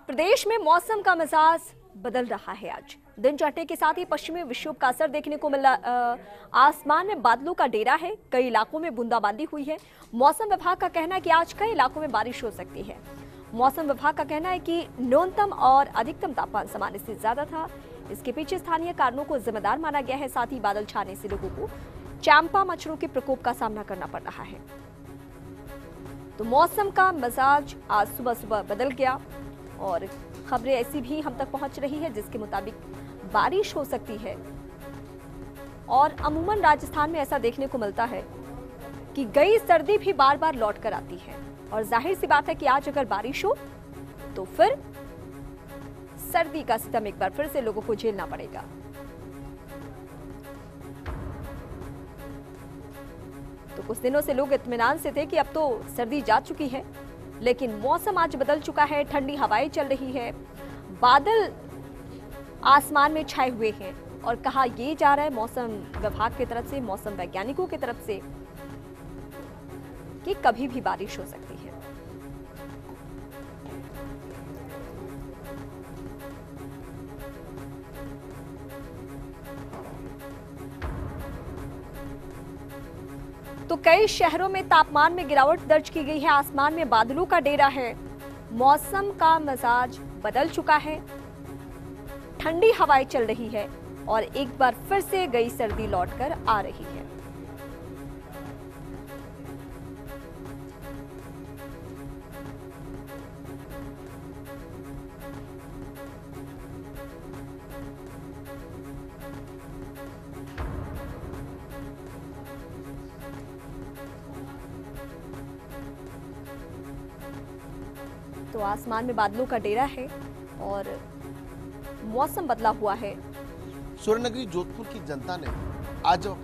प्रदेश में मौसम का मिजाज बदल रहा है। आज दिन चढ़ने के साथ ही पश्चिमी विक्षोभ का असर देखने को मिला। आसमान में बादलों का डेरा है। कई इलाकों में बूंदाबांदी हुई है। मौसम विभाग का कहना है कि आज कई इलाकों में बारिश हो सकती है। मौसम विभाग का कहना है कि न्यूनतम और अधिकतम तापमान सामान्य से ज्यादा था। इसके पीछे स्थानीय कारणों को जिम्मेदार माना गया है। साथ ही बादल छाने से लोगों को चैंपा मच्छरों के प्रकोप का सामना करना पड़ रहा है। तो मौसम का मिजाज आज सुबह सुबह बदल गया और खबरें ऐसी भी हम तक पहुंच रही है जिसके मुताबिक बारिश हो सकती है। और अमूमन राजस्थान में ऐसा देखने को मिलता है कि गई सर्दी भी बार बार लौट कर आती है और जाहिर सी बात है कि आज अगर बारिश हो तो फिर सर्दी का सितम एक बार फिर से लोगों को झेलना पड़ेगा। तो कुछ दिनों से लोग इत्मीनान से थे कि अब तो सर्दी जा चुकी है, लेकिन मौसम आज बदल चुका है। ठंडी हवाएं चल रही है, बादल आसमान में छाए हुए हैं और कहा यह जा रहा है मौसम विभाग की तरफ से, मौसम वैज्ञानिकों की तरफ से, कि कभी भी बारिश हो सकती है। तो कई शहरों में तापमान में गिरावट दर्ज की गई है। आसमान में बादलों का डेरा है। मौसम का मिजाज बदल चुका है। ठंडी हवाएं चल रही है और एक बार फिर से गई सर्दी लौटकर आ रही है। तो आसमान में बादलों का डेरा है और मौसम बदला हुआ है। सुवर्णनगरी जोधपुर की जनता ने आज जब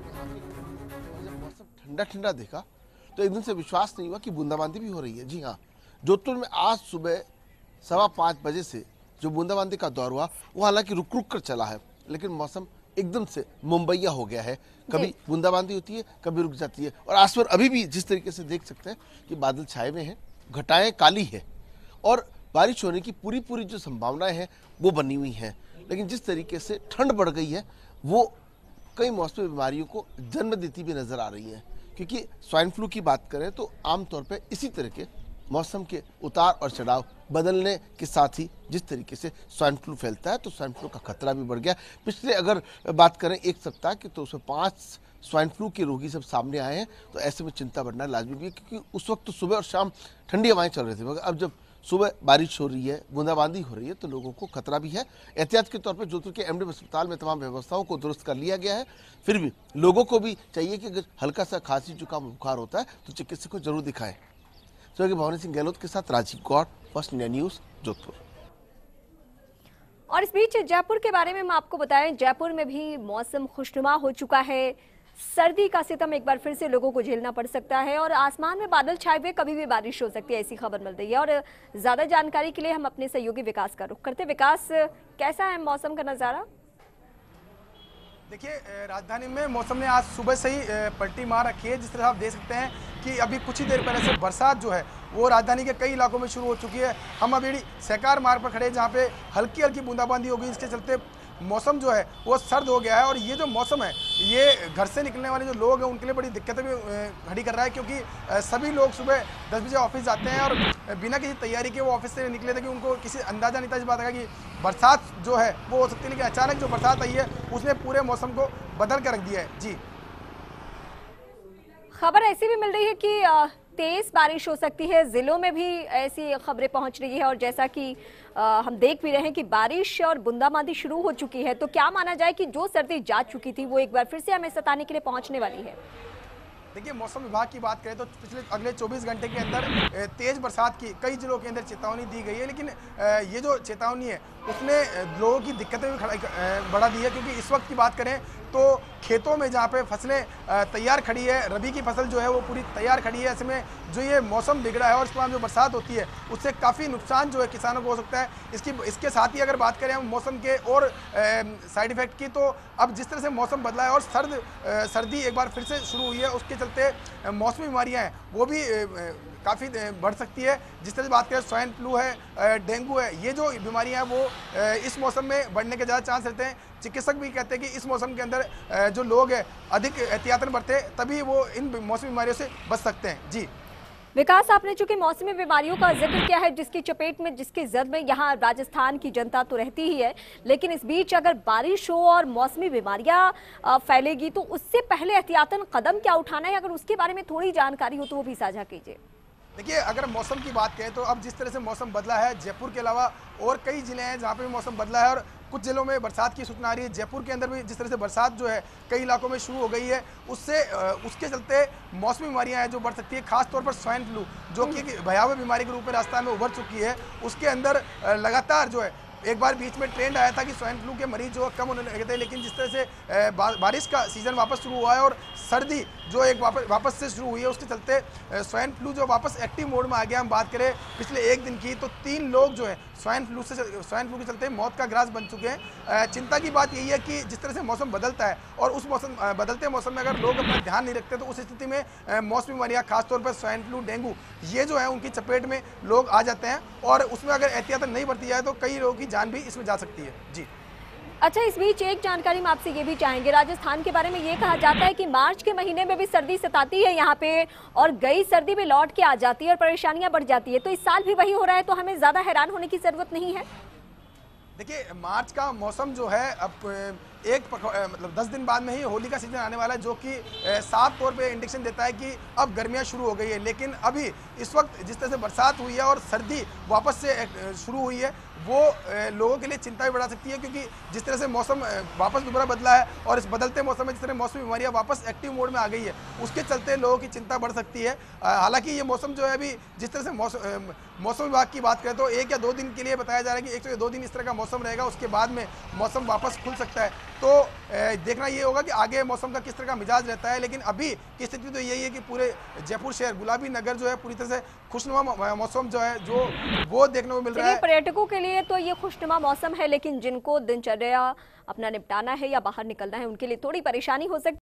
मौसम ठंडा ठंडा देखा तो एकदम से विश्वास नहीं हुआ कि बूंदाबांदी भी हो रही है। जी हाँ, जोधपुर में आज सुबह 5:15 बजे से जो बूंदाबांदी का दौर हुआ वो हालांकि रुक रुक कर चला है, लेकिन मौसम एकदम से मुंबईया हो गया है। कभी बूंदाबांदी होती है, कभी रुक जाती है। और आसमान अभी भी जिस तरीके से देख सकते हैं कि बादल छाए हुए हैं, घटाएं काली है और बारिश होने की पूरी जो संभावनाएं हैं वो बनी हुई हैं। लेकिन जिस तरीके से ठंड बढ़ गई है वो कई मौसमी बीमारियों को जन्म देती भी नजर आ रही है। क्योंकि स्वाइन फ्लू की बात करें तो आमतौर पर इसी तरह के मौसम के उतार और चढ़ाव बदलने के साथ ही जिस तरीके से स्वाइन फ्लू फैलता है तो स्वाइन फ्लू का खतरा भी बढ़ गया। पिछले अगर बात करें एक सप्ताह की तो उसमें 5 स्वाइन फ्लू के रोगी सब सामने आए हैं। तो ऐसे में चिंता बढ़ना लाजमी भी है, क्योंकि उस वक्त तो सुबह और शाम ठंडी हवाएं चल रही थी, मगर अब जब सुबह बारिश हो रही है, बूंदाबांदी हो रही है तो लोगों को खतरा भी है। एहतियात के तौर पर जोधपुर के एमडी अस्पताल में तमाम व्यवस्थाओं को दुरुस्त कर लिया गया है। फिर भी लोगों को भी चाहिए कि अगर हल्का सा खांसी जुकाम बुखार होता है तो चिकित्सक को जरूर दिखाएं। स्वर्गीय भवानी सिंह गहलोत के साथ Rajiv Gaur, first India news, Jodhpur. और इस बीच जयपुर के बारे में हम आपको बताएं, जयपुर में भी मौसम खुशनुमा हो चुका है। सर्दी का सितम एक बार फिर से लोगों को झेलना पड़ सकता है और आसमान में बादल छाए हुए, कभी भी बारिश हो सकती है, ऐसी खबर मिल रही है। और ज्यादा जानकारी के लिए हम अपने सहयोगी विकास का रुख करते हैं। विकास, कैसा है मौसम का नजारा? देखिए, राजधानी में मौसम ने आज सुबह से ही पलटी मार रखी है। जिस तरह आप देख सकते हैं कि अभी कुछ ही देर पहले से बरसात जो है वो राजधानी के कई इलाकों में शुरू हो चुकी है। हम अभी सहकार मार्ग पर खड़े हैं जहाँ पे हल्की हल्की बूंदाबांदी हो गई। इसके चलते मौसम जो है वो सर्द हो गया है और ये जो मौसम है ये घर से निकलने वाले जो लोग हैं उनके लिए बड़ी दिक्कतें भी खड़ी कर रहा है, क्योंकि सभी लोग सुबह 10 बजे ऑफिस जाते हैं और बिना किसी तैयारी के वो ऑफिस से निकले थे कि उनको किसी अंदाजा नहीं था इस बात का कि बरसात जो है वो हो सकती है। लेकिन अचानक जो बरसात आई है उसने पूरे मौसम को बदल कर रख दिया है। जी, खबर ऐसी भी मिल रही है कि तेज बारिश हो सकती है। जिलों में भी ऐसी खबरें पहुंच रही है और जैसा कि हम देख भी रहे हैं कि बारिश और बूंदाबांदी शुरू हो चुकी है। तो क्या माना जाए कि जो सर्दी जा चुकी थी वो एक बार फिर से हमें सताने के लिए पहुंचने वाली है? देखिए, मौसम विभाग की बात करें तो पिछले अगले 24 घंटे के अंदर तेज बरसात की कई जिलों के अंदर चेतावनी दी गई है। लेकिन ये जो चेतावनी है उसने लोगों की दिक्कतें भी बढ़ा दी है, क्योंकि इस वक्त की बात करें तो खेतों में जहाँ पे फसलें तैयार खड़ी है, रबी की फसल जो है वो पूरी तैयार खड़ी है। ऐसे में जो ये मौसम बिगड़ा है और इसके बाद जो बरसात होती है उससे काफ़ी नुकसान जो है किसानों को हो सकता है। इसके साथ ही अगर बात करें हम मौसम के और साइड इफेक्ट की, तो अब जिस तरह से मौसम बदला है और सर्दी एक बार फिर से शुरू हुई है, उसके चलते मौसमी बीमारियां हैं वो भी काफ़ी बढ़ सकती है। जिस तरह से बात करें स्वाइन फ्लू है, डेंगू है, ये जो बीमारियां हैं वो इस मौसम में बढ़ने के ज़्यादा चांस रहते हैं। चिकित्सक भी कहते हैं कि इस मौसम के अंदर जो लोग हैं अधिक एहतियातन बरते, तभी वो इन मौसमी बीमारियों से बच सकते हैं। जी विकास, आपने चूंकि मौसमी बीमारियों का जिक्र किया है जिसकी चपेट में, जिसकी जद में यहाँ राजस्थान की जनता तो रहती ही है, लेकिन इस बीच अगर बारिश हो और मौसमी बीमारियां फैलेगी तो उससे पहले एहतियातन कदम क्या उठाना है, अगर उसके बारे में थोड़ी जानकारी हो तो वो भी साझा कीजिए। देखिए, अगर मौसम की बात करें तो अब जिस तरह से मौसम बदला है, जयपुर के अलावा और कई जिले हैं जहाँ पे भी मौसम बदला है और कुछ जिलों में बरसात की सूचना आ रही है। जयपुर के अंदर भी जिस तरह से बरसात जो है कई इलाकों में शुरू हो गई है, उसके चलते मौसमी बीमारियां हैं जो बढ़ सकती है। खासतौर पर स्वाइन फ्लू जो कि भयावह बीमारी के रूप में राजस्थान में उभर चुकी है, उसके अंदर लगातार जो है एक बार बीच में ट्रेंड आया था कि स्वाइन फ्लू के मरीज जो कम होने लगे थे, लेकिन जिस तरह से बारिश का सीजन वापस शुरू हुआ है और सर्दी जो एक वापस से शुरू हुई है, उसके चलते स्वाइन फ्लू जो वापस एक्टिव मोड में आ गया। हम बात करें पिछले एक दिन की तो 3 लोग जो है स्वाइन फ्लू के चलते मौत का ग्रास बन चुके हैं। चिंता की बात यही है कि जिस तरह से मौसम बदलता है और उस बदलते मौसम में अगर लोग अपना ध्यान नहीं रखते तो उस स्थिति में मौसमी बीमारियाँ खासतौर पर स्वाइन फ्लू, डेंगू, ये जो है उनकी चपेट में लोग आ जाते हैं और उसमें अगर एहतियात नहीं बरती जाए तो कई लोगों की जान भी इसमें जा सकती है। जी अच्छा, इस बीच एक जानकारी हम आपसे ये भी चाहेंगे, राजस्थान के बारे में ये कहा जाता है कि मार्च के महीने में भी सर्दी सताती है यहाँ पे और गई सर्दी में लौट के आ जाती है और परेशानियां बढ़ जाती है, तो इस साल भी वही हो रहा है, तो हमें ज्यादा हैरान होने की जरूरत नहीं है। देखिए, मार्च का मौसम जो है अब मतलब 10 दिन बाद में ही होली का सीजन आने वाला है, जो कि साफ तौर पे इंडिकेशन देता है कि अब गर्मियां शुरू हो गई है। लेकिन अभी इस वक्त जिस तरह से बरसात हुई है और सर्दी वापस से शुरू हुई है, वो लोगों के लिए चिंता भी बढ़ा सकती है, क्योंकि जिस तरह से मौसम वापस दोबारा बदला है और इस बदलते मौसम में जिस तरह मौसमी बीमारियां वापस एक्टिव मोड में आ गई है, उसके चलते लोगों की चिंता बढ़ सकती है। हालांकि ये मौसम जो है अभी जिस तरह से मौसम विभाग की बात करें तो 1 या 2 दिन के लिए बताया जा रहा है कि 1 से 2 दिन इस तरह का मौसम रहेगा, उसके बाद में मौसम वापस खुल सकता है। तो देखना ये होगा कि आगे मौसम का किस तरह का मिजाज रहता है। लेकिन अभी की स्थिति तो यही है कि पूरे जयपुर शहर, गुलाबी नगर जो है पूरी तरह से खुशनुमा मौसम जो है जो वो देखने को मिल रहा है। पर्यटकों के लिए तो ये खुशनुमा मौसम है, लेकिन जिनको दिनचर्या अपना निपटाना है या बाहर निकलना है उनके लिए थोड़ी परेशानी हो सकती है।